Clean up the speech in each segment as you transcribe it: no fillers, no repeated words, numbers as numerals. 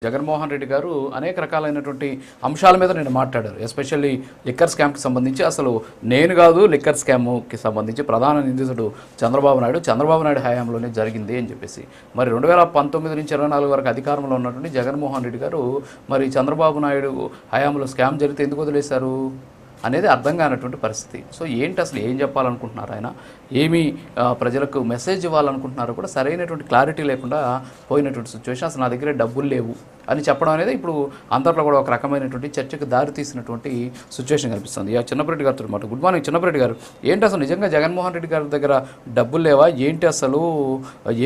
జగన్మోహన్ రెడ్డి గారు అనేక రకాలైనటువంటి అంశాల మీద నేను మాట్లాడారు. ఎస్పెషల్లీ లిక్కర్ స్కామ్కి సంబంధించి అసలు నేను కాదు లిక్కర్ స్కామ్కి సంబంధించి ప్రధాన నిందితుడు చంద్రబాబు నాయుడు హయాంలోనే జరిగింది అని చెప్పేసి మరి 2019 నుంచి 24 వరకు అధికారంలో ఉన్నటువంటి జగన్మోహన్ రెడ్డి గారు మరి చంద్రబాబు నాయుడు హయాంలో స్కామ్ జరిగితే ఎందుకు వదిలేశారు అనేది అర్థం కానటువంటి పరిస్థితి. సో ఏంటి అసలు ఏం చెప్పాలనుకుంటున్నారు ఆయన, ఏమి ప్రజలకు మెసేజ్ ఇవ్వాలనుకుంటున్నారో కూడా సరైనటువంటి క్లారిటీ లేకుండా పోయినటువంటి సిచ్యువేషన్. అసలు నా దగ్గర డబ్బులు లేవు అని చెప్పడం అనేది ఇప్పుడు అందరిలో కూడా ఒక రకమైనటువంటి చర్చకు దారి తీసినటువంటి సిచ్యువేషన్ కనిపిస్తుంది. చిన్నపరెడ్డి గారితో మాట. గుడ్ మార్నింగ్ చిన్నపరెడ్డి గారు. ఏంటి అసలు నిజంగా జగన్మోహన్ రెడ్డి గారి దగ్గర డబ్బులు లేవా ఏంటి, అసలు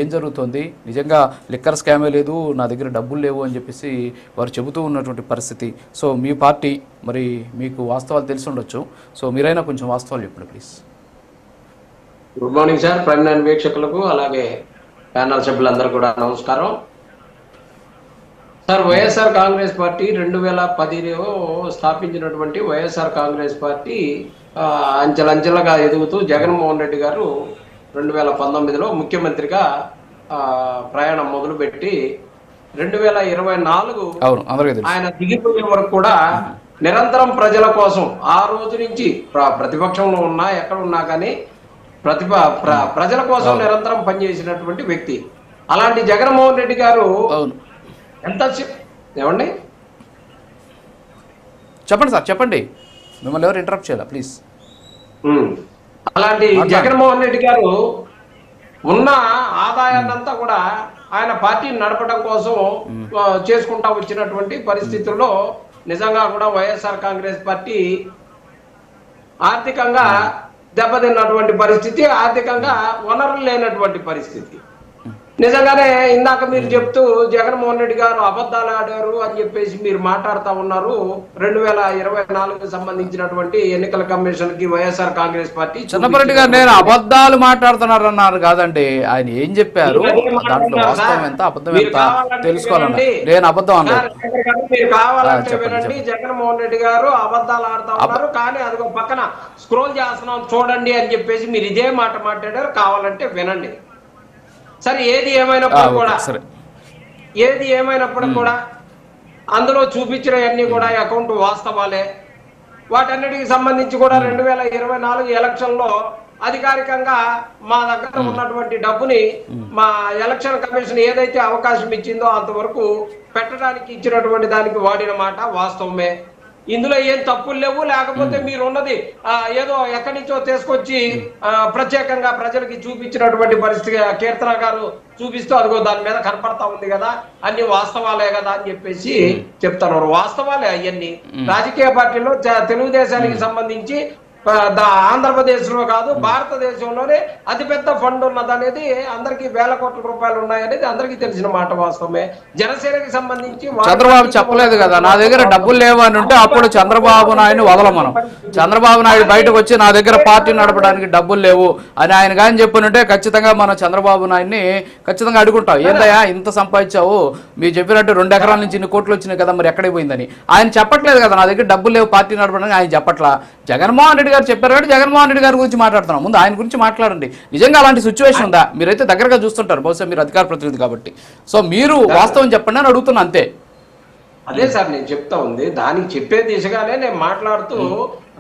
ఏం జరుగుతుంది, నిజంగా లిక్కర్ స్కామే లేదు నా దగ్గర డబ్బులు లేవు అని చెప్పేసి వారు చెబుతూ ఉన్నటువంటి పరిస్థితి. సో మీ పార్టీ మరి మీకు వాస్తవాలు తెలిసి ఉండొచ్చు, సో మీరైనా కొంచెం వాస్తవాలు చెప్పండి please. Good morning sir, prime nine వీక్షకులకు అలాగే ప్యానల్ సభ్యులందరూ కూడా నమస్కారం సార్. వైఎస్ఆర్ కాంగ్రెస్ పార్టీ 2010లో స్థాపించినటువంటి వైఎస్ఆర్ కాంగ్రెస్ పార్టీ అంచెలంచెలుగా ఎదుగుతూ జగన్మోహన్ రెడ్డి గారు 2019లో ముఖ్యమంత్రిగా ప్రయాణం మొదలుపెట్టి 2024 ఆయన దిగిపోయే వరకు కూడా నిరంతరం ప్రజల కోసం ఆ రోజు నుంచి ప్రతిపక్షంలో ఉన్నా ఎక్కడ ఉన్నా కానీ ప్రజల కోసం నిరంతరం పనిచేసినటువంటి వ్యక్తి. అలాంటి జగన్మోహన్ రెడ్డి గారు ఎంత ఏమండి చెప్పండి సార్ చెప్పండి, మిమ్మల్ని ఎవరు ఇంటరప్ట్ చేయాలి ప్లీజ్. అలాంటి జగన్మోహన్ రెడ్డి గారు ఉన్న ఆదాయాన్నంతా కూడా ఆయన పార్టీని నడపడం కోసం చేసుకుంటా వచ్చినటువంటి పరిస్థితుల్లో నిజంగా కూడా వైఎస్ఆర్ కాంగ్రెస్ పార్టీ ఆర్థికంగా దెబ్బతిన్నటువంటి పరిస్థితి, ఆర్థికంగా వనరులు లేనటువంటి పరిస్థితి. నిజంగానే ఇందాక మీరు చెప్తూ జగన్మోహన్ రెడ్డి గారు అబద్ధాలు ఆడారు అని చెప్పేసి మీరు మాట్లాడుతూ ఉన్నారు. 2024 సంబంధించినటువంటి ఎన్నికల కమిషన్ కి వైఎస్ఆర్ కాంగ్రెస్ పార్టీ చిన్నపరెడ్డి గారు నేను అబద్ధాలు మాట్లాడుతున్నారు అన్నారు కాదండి, ఆయన ఏం చెప్పారు దాంట్లో వాస్తవం ఎంత అబద్ధం ఎంత తెలుసుకోవాలన్నా నేను అబద్ధం అన్నారు. మీరు కావాలంటే వినండి, జగన్మోహన్ రెడ్డి గారు అబద్ధాలు ఆడుతూ ఉన్నారు కానీ అదిగో పక్కన స్క్రోల్ చేస్తున్నాం చూడండి అని చెప్పేసి మీరు ఇదే మాట మాట్లాడారు, కావాలంటే వినండి. సరే ఏది ఏమైనప్పుడు కూడా అందులో చూపించినవన్నీ కూడా అకౌంట్ వాస్తవాలే. వాటన్నిటికి సంబంధించి కూడా 2024 ఎలక్షన్లో అధికారికంగా మా దగ్గర ఉన్నటువంటి డబ్బుని మా ఎలక్షన్ కమిషన్ ఏదైతే అవకాశం ఇచ్చిందో అంతవరకు పెట్టడానికి ఇచ్చినటువంటి దానికి వాడిన మాట వాస్తవమే. ఇందులో ఏం తప్పులు లేవు. లేకపోతే మీరున్నది ఏదో ఎక్కడి నుంచో తీసుకొచ్చి ప్రత్యేకంగా ప్రజలకి చూపించినటువంటి పరిస్థితి కీర్తన గారు చూపిస్తూ అదిగో దాని మీద కనపడతా ఉంది కదా, అన్ని వాస్తవాలే కదా అని చెప్పేసి చెప్తున్నారు. వాస్తవాలే అవన్నీ. రాజకీయ పార్టీలో తెలుగుదేశానికి సంబంధించి ఆంధ్రప్రదేశ్ లో కాదు భారతదేశంలోనే అతిపెద్ద ఫండ్ ఉన్నదనేది అందరికీ వేల కోట్ల రూపాయలు ఉన్నాయనేది అందరికీ తెలిసిన మాట వాస్తవమే. జనసేనకి సంబంధించి చంద్రబాబు చెప్పలేదు కదా నా దగ్గర డబ్బులు లేవు అని ఉంటే అప్పుడు చంద్రబాబు నాయుడు వదలం మనం. చంద్రబాబు నాయుడు బయటకు వచ్చి నా దగ్గర పార్టీ నడపడానికి డబ్బులు లేవు అని ఆయన కానీ చెప్పినట్టే ఖచ్చితంగా మనం చంద్రబాబు నాయుడిని ఖచ్చితంగా అడుగుంటాం, ఏందయ్యా ఇంత సంపాదించావు, మీరు చెప్పినట్టు 2 ఎకరాల నుంచి ఇన్ని కోట్లు వచ్చినాయి కదా మరి ఎక్కడికి పోయిందని. ఆయన చెప్పట్లేదు కదా నా దగ్గర డబ్బులు లేవు పార్టీ నడపడానికి, ఆయన చెప్పట్లా. జగన్మోహన్ రెడ్డి గారు చెప్పారు కాబట్టి జగన్మోహన్ రెడ్డి గారి గురించి మాట్లాడుతున్నాం, ముందు ఆయన గురించి మాట్లాడండి. నిజంగా అలాంటి సిచ్యువేషన్ ఉందా? మీరైతే దగ్గరగా చూస్తుంటారు, బహుశా మీరు అధికార ప్రతినిధి కాబట్టి. సో మీరు వాస్తవం చెప్పండి అని అడుగుతున్నా అంతే. అదే సార్ నేను చెప్తా ఉంది, దానికి చెప్పే దిశగానే నేను మాట్లాడుతూ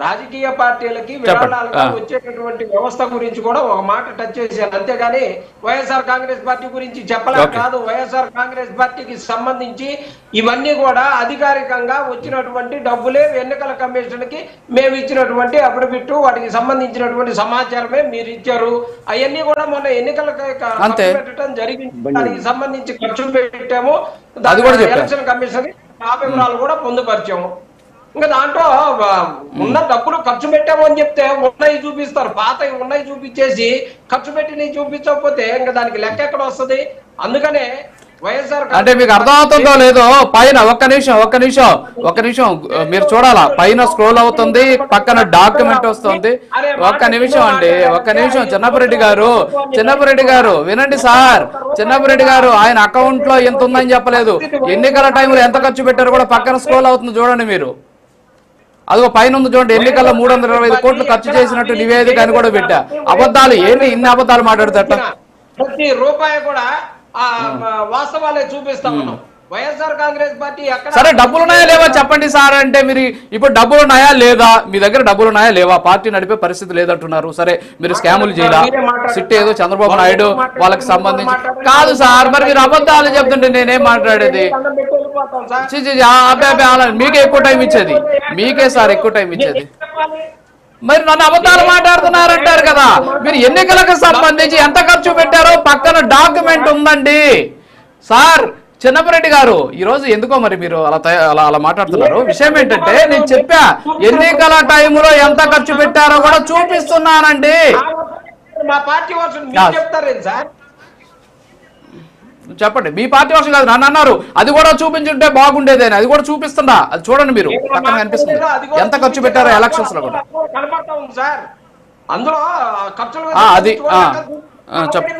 రాజకీయ పార్టీలకి విరాళాలుగా వచ్చేటటువంటి వ్యవస్థ గురించి కూడా ఒక మాట టచ్ చేశాను, అంతేగాని వైఎస్ఆర్ కాంగ్రెస్ పార్టీ గురించి చెప్పలేక కాదు. వైఎస్ఆర్ కాంగ్రెస్ పార్టీకి సంబంధించి ఇవన్నీ కూడా అధికారికంగా వచ్చినటువంటి డబ్బులే ఎన్నికల కమిషన్ కి మేము ఇచ్చినటువంటి అఫిడవిట్, వాటికి సంబంధించినటువంటి సమాచారమే మీరు ఇచ్చారు. అవన్నీ కూడా మొన్న ఎన్నికలకు పెట్టడం జరిగింది, దానికి సంబంధించి ఖర్చు పెట్టాము, ఎలక్షన్ కమిషన్ ఆ వివరాలు కూడా పొందుపరిచాము. ఇంకా దాంట్లో ఉన్న డబ్బులు ఖర్చు పెట్టాము అని చెప్తే ఉన్నాయి చూపిస్తారు, పాతవి ఉన్నాయి చూపించేసి ఖర్చు పెట్టి చూపించకపోతే ఇంకా దానికి లెక్క ఎక్కడ వస్తుంది? అందుకనే వైఎస్ఆర్ అంటే మీకు అర్థమవుతుందో లేదో పైన ఒక్క నిమిషం మీరు చూడాలా, పైన స్క్రోల్ అవుతుంది, పక్కన డాక్యుమెంట్ వస్తుంది. ఒక్క నిమిషం అండి, ఒక్క నిమిషం. చిన్నపరెడ్డి గారు వినండి సార్. చిన్నపరెడ్డి గారు ఆయన అకౌంట్ లో ఎంత ఉందని చెప్పలేదు, ఎన్నికల టైంలో ఎంత ఖర్చు పెట్టారో కూడా పక్కన స్క్రోల్ అవుతుంది చూడండి మీరు. అదిగో పైన ఉంది చూడండి, ఎన్నికల్లో 325 కోట్లు ఖర్చు చేసినట్టు నివేదిక అని కూడా పెట్టా. అబద్ధాలు ఏంటి, ఇన్ని అబద్ధాలు మాట్లాడుతారు? ప్రతి రూపాయి కూడా వాస్తవాలే చూపిస్తా ఉన్నాం. వైఎస్ఆర్ కాంగ్రెస్ పార్టీ ఎక్కడ సరే డబ్బులు ఉన్నాయా లేవా చెప్పండి సార్ అంటే మీరు ఇప్పుడు డబ్బులు ఉన్నాయా లేదా మీ దగ్గర డబ్బులు ఉన్నాయా లేవా పార్టీ నడిపే పరిస్థితి లేదంటున్నారు సరే మీరు స్కాములు చేయాలా సిట్ ఏదో చంద్రబాబు నాయుడు వాళ్ళకి సంబంధించి కాదు సార్ మరి మీరు అబద్ధాలు చెప్తుంటే నేనేం మాట్లాడేది మీకే ఎక్కువ టైం ఇచ్చేది మీకే సార్ ఎక్కువ టైం ఇచ్చేది మరి నన్ను అబద్ధాలు మాట్లాడుతున్నారంటారు కదా మీరు ఎన్నికలకు సంబంధించి ఎంత ఖర్చు పెట్టారో పక్కన డాక్యుమెంట్ ఉందండి సార్ చిన్నపరెడ్డి గారు ఈ రోజు ఎందుకో మరి మీరు అలా మాట్లాడుతున్నారు విషయం ఏంటంటే నేను చెప్పా ఎన్నికల టైంలో ఎంత ఖర్చు పెట్టారో కూడా చూపిస్తున్నానండి మా పార్టీ వర్షన్ మీరు చెప్తారేంటి సార్ చెప్పండి మీ పార్టీ వర్షం కాదు నన్ను అన్నారు అది కూడా చూపించుంటే బాగుండేది అని అది కూడా చూపిస్తుందా అది చూడండి మీరు పక్కన కనిపిస్తుంది ఎంత ఖర్చు పెట్టారో ఎలక్షన్స్ లో కూడా కనబడతా ఉంది సార్ అందులో ఖర్చులు అది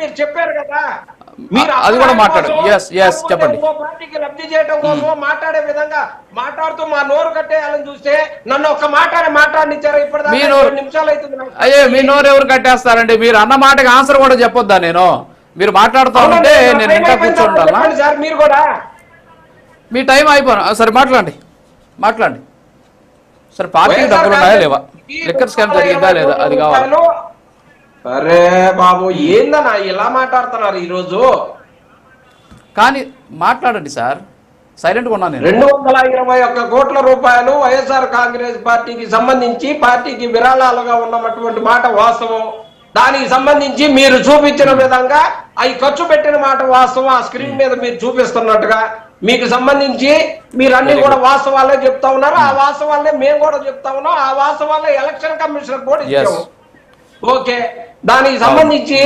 మీరు చెప్పారు కదా అది కూడా మాట్లాడు ఎస్ చెప్పండి పార్టీకి లబ్ధి చేయడం కోసం మాట్లాడే విధంగా మాట్లాడుతూ మా నోరు కట్టేయాలని చూస్తే నన్ను ఒక మాట్లాడినిచ్చారు ఇప్పుడు నిమిషాలు అవుతుంది అయ్యే మీ నోరు ఎవరు కట్టేస్తారండి మీరు అన్న మాటకి ఆన్సర్ కూడా చెప్పొద్దా నేను మీరు మాట్లాడుతూ ఉంటే నేను ఇంకా కూర్చోండాలా సార్ మీరు కూడా మీ టైం అయిపోయినా సరే మాట్లాడండి సరే పార్టీకి డబ్బులు ఉన్నాయా లేవా లిక్కర్ స్కామ్ జరిగిందా లేదా అది కావాలి అరే బాబు ఏందన్నా ఇలా మాట్లాడుతున్నారు ఈ రోజు కానీ మాట్లాడండి సార్ సైలెంట్ గా ఉన్నాను 221 కోట్ల రూపాయలు వైఎస్ఆర్ కాంగ్రెస్ పార్టీకి సంబంధించి పార్టీకి విరాళాలుగా ఉన్నటువంటి మాట వాస్తవం దానికి సంబంధించి మీరు చూపించిన విధంగా అవి ఖర్చు పెట్టిన మాట వాస్తవం ఆ స్క్రీన్ మీద మీరు చూపిస్తున్నట్టుగా మీకు సంబంధించి మీరు అన్ని కూడా వాస్తవాలే చెప్తా ఉన్నారు ఆ వాస్తవాలే మేము కూడా చెప్తా ఉన్నాం ఆ వాస్తవాలే ఎలక్షన్ కమిషన్ కూడా ఇచ్చాము ఓకే దానికి సంబంధించి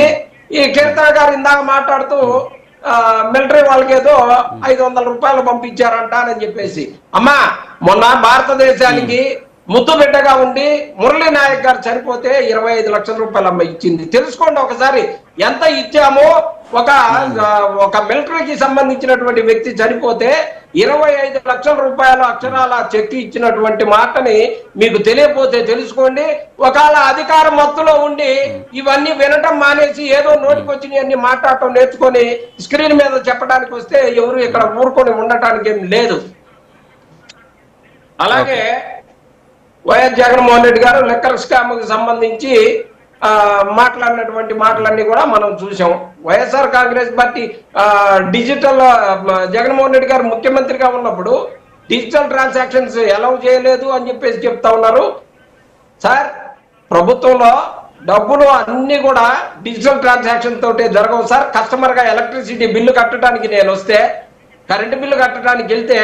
ఈ కీర్తన గారు ఇందాక మాట్లాడుతూ మిలిటరీ వాళ్ళకి ఏదో 500 రూపాయలు పంపించారంట అని చెప్పేసి అమ్మా మొన్న భారతదేశానికి ముద్దు బిడ్డగా ఉండి మురళీ నాయక్ గారు చనిపోతే 25 లక్షల రూపాయలు అమ్మ ఇచ్చింది తెలుసుకోండి ఒకసారి ఎంత ఇచ్చామో ఒక మిలిటరీకి సంబంధించినటువంటి వ్యక్తి చనిపోతే 25 లక్షల రూపాయల అక్షరాల చెక్ ఇచ్చినటువంటి మాటని మీకు తెలియపోతే తెలుసుకోండి ఒకవేళ అధికారం మత్తులో ఉండి ఇవన్నీ వినటం మానేసి ఏదో నోటికొచ్చి అన్ని మాట్లాడటం నేర్చుకొని స్క్రీన్ మీద చెప్పడానికి వస్తే ఎవరు ఇక్కడ ఊరుకొని ఉండటానికి ఏం లేదు అలాగే వైఎస్ జగన్మోహన్ రెడ్డి గారు లిక్కర్ స్కామ్ కి సంబంధించి మాట్లాడినటువంటి మాటలన్నీ కూడా మనం చూసాం వైఎస్ఆర్ కాంగ్రెస్ పార్టీ డిజిటల్ జగన్మోహన్ రెడ్డి గారు ముఖ్యమంత్రిగా ఉన్నప్పుడు డిజిటల్ ట్రాన్సాక్షన్స్ అలౌ చేయలేదు అని చెప్పేసి చెప్తా ఉన్నారు సార్ ప్రభుత్వంలో డబ్బులు అన్ని కూడా డిజిటల్ ట్రాన్సాక్షన్ తోటే జరగవు సార్ కస్టమర్ గా ఎలక్ట్రిసిటీ బిల్లు కట్టడానికి నేను వస్తే కరెంటు బిల్లు కట్టడానికి వెళ్తే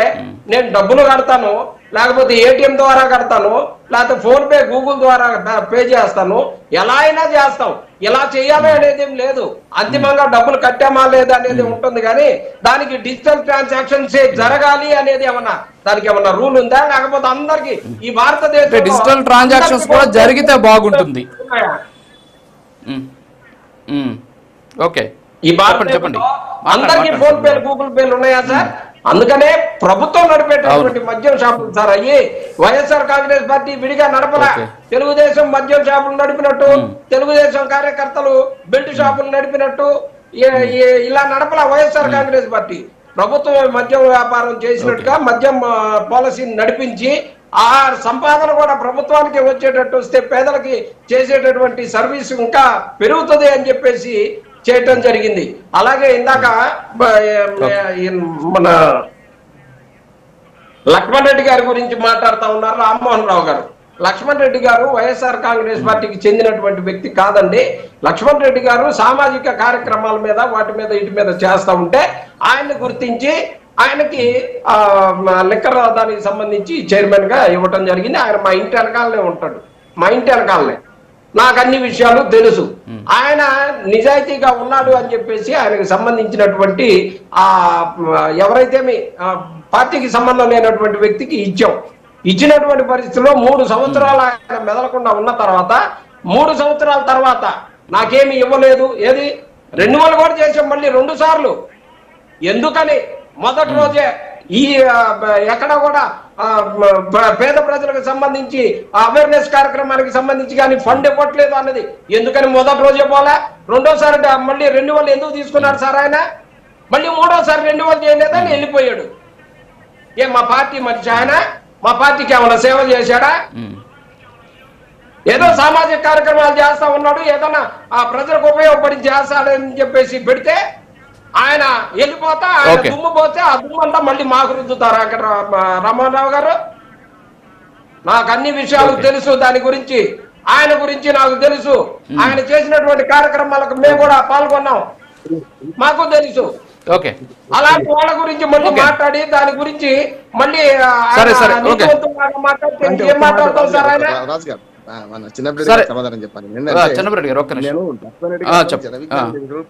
నేను డబ్బులు కడతాను లేకపోతే ఏటీఎం ద్వారా కడతాను లేకపోతే ఫోన్ పే గూగుల్ ద్వారా పే చేస్తాను ఎలా అయినా చేస్తాం ఎలా చేయాలి అనేది ఏం లేదు అంతిమంగా డబ్బులు కట్టామా లేదా అనేది ఉంటుంది కానీ దానికి డిజిటల్ ట్రాన్సాక్షన్స్ జరగాలి అనేది దానికి ఏమన్నా రూల్ ఉందా లేకపోతే అందరికి ఈ భారతదేశం డిజిటల్ ట్రాన్సాక్షన్స్ కూడా జరిగితే బాగుంటుంది ఓకే ఈ చెప్పండి అందరికి ఫోన్ పేలు గూగుల్ పేలు ఉన్నాయా సార్ అందుకనే ప్రభుత్వం నడిపేటటువంటి మద్యం షాపులు సార్ అయ్యి వైఎస్ఆర్ కాంగ్రెస్ పార్టీ విడిగా నడపలా తెలుగుదేశం మద్యం షాపులు నడిపినట్టు తెలుగుదేశం కార్యకర్తలు బెల్ట్ షాపులు నడిపినట్టు ఇలా నడపలా వైఎస్ఆర్ కాంగ్రెస్ పార్టీ ప్రభుత్వం మద్యం వ్యాపారం చేసినట్టుగా మద్యం పాలసీని నడిపించి ఆ సంపాదన కూడా ప్రభుత్వానికి వచ్చేటట్టు వస్తే పేదలకి చేసేటటువంటి సర్వీస్ ఇంకా పెరుగుతుంది అని చెప్పేసి చేయటం జరిగింది అలాగే ఇందాక మన లక్ష్మణ్ రెడ్డి గారి గురించి మాట్లాడుతూ ఉన్నారు రామ్మోహన్ రావు గారు లక్ష్మణ్ రెడ్డి గారు వైఎస్ఆర్ కాంగ్రెస్ పార్టీకి చెందినటువంటి వ్యక్తి కాదండి లక్ష్మణ్ రెడ్డి గారు సామాజిక కార్యక్రమాల మీద వాటి మీద ఇటు మీద చేస్తూ ఉంటే ఆయన్ని గుర్తించి ఆయనకి లిక్కర్ దానికి సంబంధించి చైర్మన్ గా ఇవ్వటం జరిగింది ఆయన మా ఇంటి వెనకాలనే ఉంటాడు మా ఇంటి వెనకాలనే నాకు అన్ని విషయాలు తెలుసు ఆయన నిజాయితీగా ఉన్నాడు అని చెప్పేసి ఆయనకు సంబంధించినటువంటి ఎవరైతే పార్టీకి సంబంధం లేనటువంటి వ్యక్తికి ఇచ్చినటువంటి పరిస్థితిలో 3 సంవత్సరాలు ఆయన మెదలకుండా ఉన్న తర్వాత 3 సంవత్సరాల తర్వాత నాకేమి ఇవ్వలేదు ఏది రెన్యువల్ కూడా చేసాం మళ్ళీ 2 సార్లు ఎందుకని మొదటి రోజే ఈ ఎక్కడ కూడా పేద ప్రజలకు సంబంధించి అవేర్నెస్ కార్యక్రమానికి సంబంధించి కానీ ఫండ్ ఇవ్వట్లేదు అన్నది ఎందుకని మొదటి రోజే పోలే రెండోసారి మళ్ళీ రెన్యువల్ ఎందుకు తీసుకున్నారు సార్ ఆయన మళ్ళీ మూడోసారి రెన్యువల్ చేయలేదని వెళ్ళిపోయాడు మా పార్టీ మనిషి ఆయన, మా పార్టీకి ఏమైనా సేవ చేశాడా? ఏదో సామాజిక కార్యక్రమాలు చేస్తా ఉన్నాడు, ఏదన్నా ఆ ప్రజలకు ఉపయోగపడి చేస్తాడని చెప్పేసి పెడితే ఆయన వెళ్ళిపోతా, ఆయన దుమ్ము పోతే ఆ దుమ్ము అంతా మళ్ళీ మాకు రుద్దుతారు. అక్కడ రామారావు గారు, నాకు అన్ని విషయాలు తెలుసు, దాని గురించి ఆయన గురించి నాకు తెలుసు. ఆయన చేసినటువంటి కార్యక్రమాలకు మేము కూడా పాల్గొన్నాం, మాకు తెలుసు. అలాంటి వాళ్ళ గురించి మళ్ళీ మాట్లాడి దాని గురించి మళ్ళీ మాట్లాడితే ఏం మాట్లాడతాం సార్ ఆయన? సమాధానం చెప్పాలి.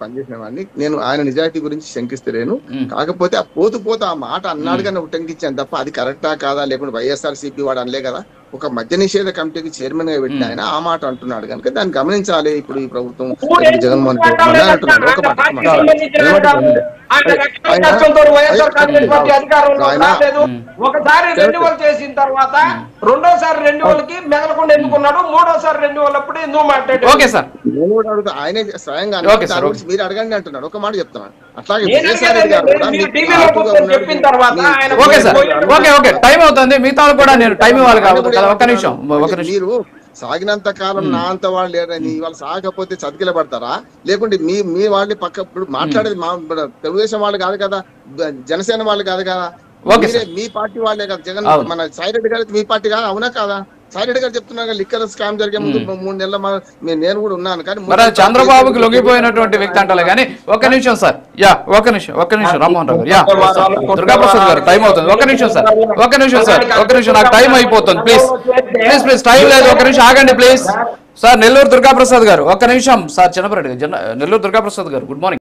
పనిచేసిన వాడిని నేను, ఆయన నిజాయితీ గురించి శంకిస్తలేను. కాకపోతే ఆ పోతూ ఆ మాట అన్నాడు కానీ ఉటంకించాను తప్ప అది కరెక్టా కాదా, లేకుంటే వైఎస్ఆర్సీపీ వాడు అనలే కదా. ఒక మద్య నిషేధ కమిటీకి చైర్మన్ గా పెట్టిన ఆయన ఆ మాట అంటున్నాడు కనుక దాన్ని గమనించాలి. ఇప్పుడు ఈ ప్రభుత్వం జగన్మోహన్ రెడ్డి అంటున్నాడు. ఒక ఒకసారి రెన్యువల్ చేసిన తర్వాత రెండోసారి రెన్యువల్కి మెదలకుండా ఎందుకున్నాడు, మూడోసారి రెన్యువల్ అప్పుడు ఎందుకు మాట్లాడాడు? నేను కూడా అడుగుతా, ఆయనే స్వయంగా మీరు అడగండి అంటున్నాడు. ఒక మాట చెప్తున్నాను, అట్లాగే చెప్పిన తర్వాత టైం అవుతుంది, మిగతా కూడా నేను టైం ఇవ్వాలి కాబట్టి మీరు సాగినంత కాలం నా అంత వాళ్ళు లేరని వాళ్ళు సాగకపోతే చతికిల పడతారా? లేకుంటే మీ వాళ్ళని పక్క ఇప్పుడు మాట్లాడేది మా తెలుగుదేశం వాళ్ళు కాదు కదా, జనసేన వాళ్ళు కాదు కదా, మీ పార్టీ వాళ్ళే కదా. జగన్ మన సాయిరెడ్డి గారు మీ పార్టీ కాదు, అవునా కాదా? సాయిరెడ్డి గారు చెప్తున్నారు లిక్కర్ స్కామ్ జరిగే ముందు 3 నెలల నేను కూడా ఉన్నాను. కానీ చంద్రబాబుకి లొంగిపోయినటువంటి వ్యక్తి అంటారు. కానీ ఒక్క నిమిషం సార్, ఒక్క నిమిషం రామ్మోహన్ రావు గారు, దుర్గాప్రసాద్ గారు టైం అవుతుంది. ఒక్క నిమిషం సార్, నాకు టైం అయిపోతుంది. ప్లీజ్ టైం లేదు, ఒక్క నిమిషం ఆగండి ప్లీజ్. సార్ నెల్లూరు దుర్గాప్రసాద్ గారు ఒక్క నిమిషం. సార్ చిన్నపరెడ్డి, నెల్లూరు దుర్గాప్రసాద్ గారు గుడ్ మార్నింగ్.